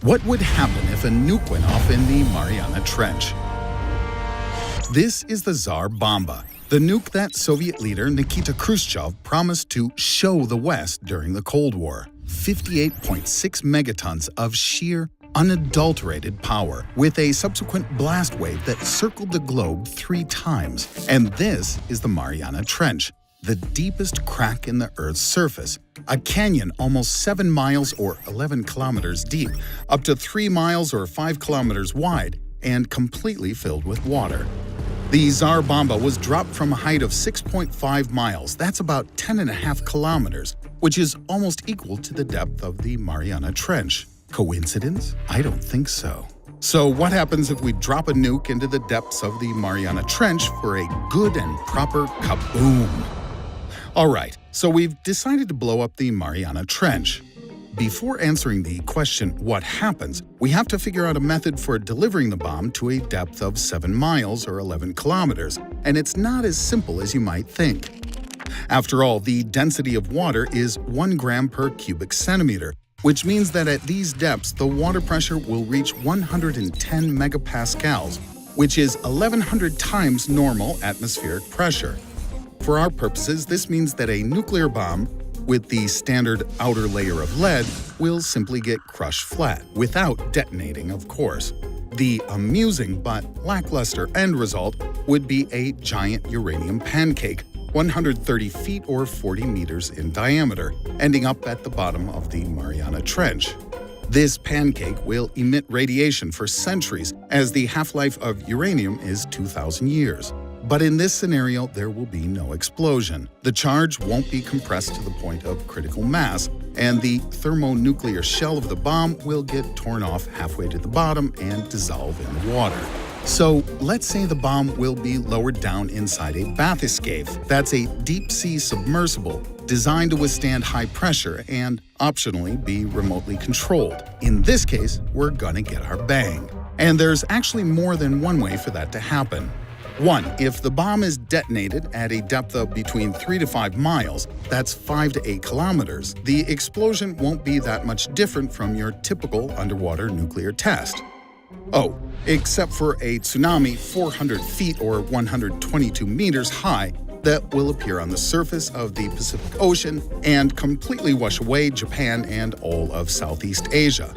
What would happen if a nuke went off in the Mariana Trench? This is the Tsar Bomba, the nuke that Soviet leader Nikita Khrushchev promised to show the West during the Cold War. 58.6 megatons of sheer, unadulterated power, with a subsequent blast wave that circled the globe 3 times. And this is the Mariana Trench, the deepest crack in the Earth's surface, a canyon almost 7 miles or 11 kilometers deep, up to 3 miles or 5 kilometers wide, and completely filled with water. The Tsar Bomba was dropped from a height of 6.5 miles, that's about 10.5 kilometers, which is almost equal to the depth of the Mariana Trench. Coincidence? I don't think so. So what happens if we drop a nuke into the depths of the Mariana Trench for a good and proper kaboom? Alright, so we've decided to blow up the Mariana Trench. Before answering the question, what happens, we have to figure out a method for delivering the bomb to a depth of 7 miles or 11 kilometers, and it's not as simple as you might think. After all, the density of water is 1 gram per cubic centimeter, which means that at these depths, the water pressure will reach 110 megapascals, which is 1,100 times normal atmospheric pressure. For our purposes, this means that a nuclear bomb with the standard outer layer of lead will simply get crushed flat, without detonating, of course. The amusing but lackluster end result would be a giant uranium pancake, 130 feet or 40 meters in diameter, ending up at the bottom of the Mariana Trench. This pancake will emit radiation for centuries, as the half-life of uranium is 2,000 years. But in this scenario, there will be no explosion. The charge won't be compressed to the point of critical mass, and the thermonuclear shell of the bomb will get torn off halfway to the bottom and dissolve in the water. So let's say the bomb will be lowered down inside a bathyscaphe. That's a deep-sea submersible designed to withstand high pressure and, optionally, be remotely controlled. In this case, we're gonna get our bang. And there's actually more than one way for that to happen. 1. If the bomb is detonated at a depth of between 3 to 5 miles, that's 5 to 8 kilometers, the explosion won't be that much different from your typical underwater nuclear test. Oh, except for a tsunami 400 feet or 122 meters high that will appear on the surface of the Pacific Ocean and completely wash away Japan and all of Southeast Asia.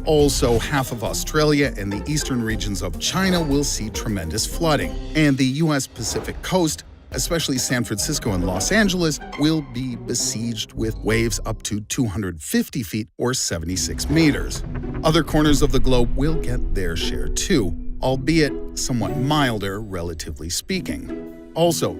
Also, half of Australia and the eastern regions of China will see tremendous flooding, and the U.S. Pacific coast, especially San Francisco and Los Angeles, will be besieged with waves up to 250 feet or 76 meters. Other corners of the globe will get their share too, albeit somewhat milder, relatively speaking. Also,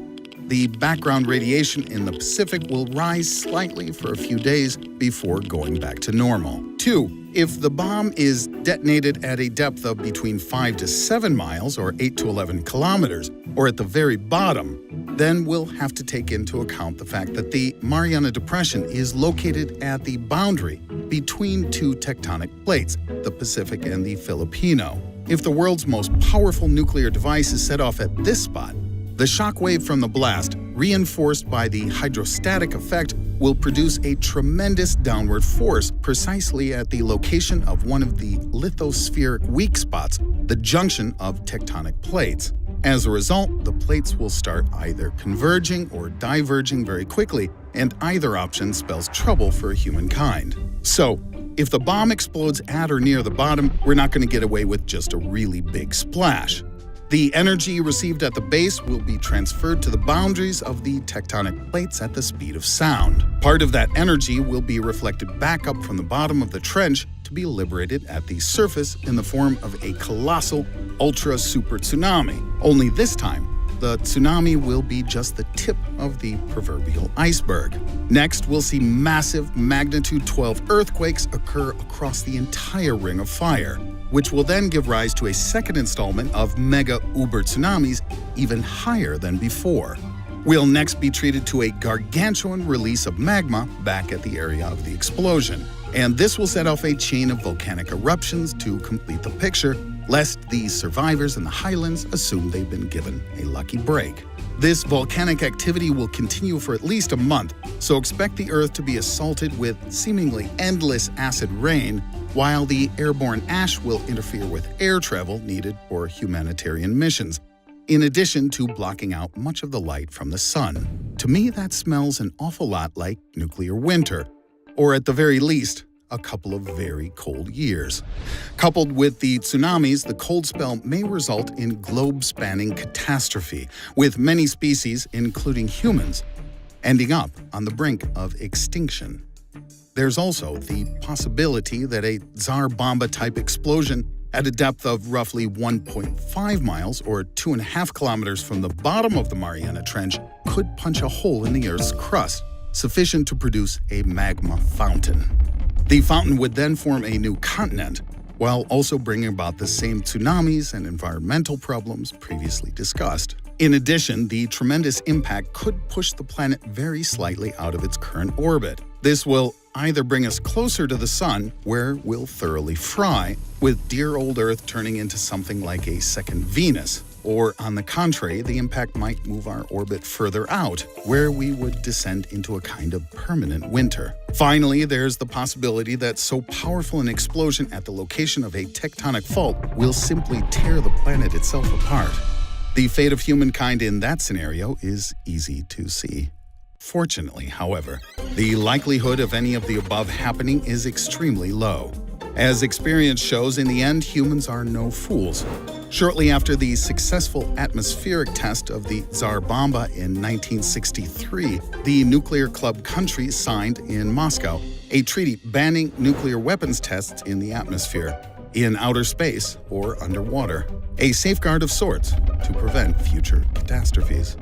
the background radiation in the Pacific will rise slightly for a few days before going back to normal. 2. If the bomb is detonated at a depth of between 5 to 7 miles or 8 to 11 kilometers, or at the very bottom, then we'll have to take into account the fact that the Mariana Depression is located at the boundary between 2 tectonic plates, the Pacific and the Filipino. If the world's most powerful nuclear device is set off at this spot, the shock wave from the blast, reinforced by the hydrostatic effect, will produce a tremendous downward force precisely at the location of one of the lithospheric weak spots, the junction of tectonic plates. As a result, the plates will start either converging or diverging very quickly, and either option spells trouble for humankind. So, if the bomb explodes at or near the bottom, we're not going to get away with just a really big splash. The energy received at the base will be transferred to the boundaries of the tectonic plates at the speed of sound. Part of that energy will be reflected back up from the bottom of the trench to be liberated at the surface in the form of a colossal, ultra-super tsunami. Only this time, the tsunami will be just the tip of the proverbial iceberg. Next, we'll see massive magnitude 12 earthquakes occur across the entire ring of fire, which will then give rise to a second installment of mega-uber tsunamis even higher than before. We'll next be treated to a gargantuan release of magma back at the area of the explosion, and this will set off a chain of volcanic eruptions to complete the picture, lest the survivors in the highlands assume they've been given a lucky break. This volcanic activity will continue for at least a month, so expect the Earth to be assaulted with seemingly endless acid rain while the airborne ash will interfere with air travel needed for humanitarian missions, in addition to blocking out much of the light from the sun. To me, that smells an awful lot like nuclear winter, or at the very least, a couple of very cold years. Coupled with the tsunamis, the cold spell may result in globe-spanning catastrophe, with many species, including humans, ending up on the brink of extinction. There's also the possibility that a Tsar Bomba-type explosion at a depth of roughly 1.5 miles or 2.5 kilometers from the bottom of the Mariana Trench could punch a hole in the Earth's crust, sufficient to produce a magma fountain. The fountain would then form a new continent, while also bringing about the same tsunamis and environmental problems previously discussed. In addition, the tremendous impact could push the planet very slightly out of its current orbit. This will either bring us closer to the sun, where we'll thoroughly fry, with dear old Earth turning into something like a second Venus, or on the contrary, the impact might move our orbit further out, where we would descend into a kind of permanent winter. Finally, there's the possibility that so powerful an explosion at the location of a tectonic fault will simply tear the planet itself apart. The fate of humankind in that scenario is easy to see. Fortunately, however, the likelihood of any of the above happening is extremely low. As experience shows, in the end, humans are no fools. Shortly after the successful atmospheric test of the Tsar Bomba in 1963, the nuclear club countries signed in Moscow a treaty banning nuclear weapons tests in the atmosphere, in outer space, or underwater, a safeguard of sorts to prevent future catastrophes.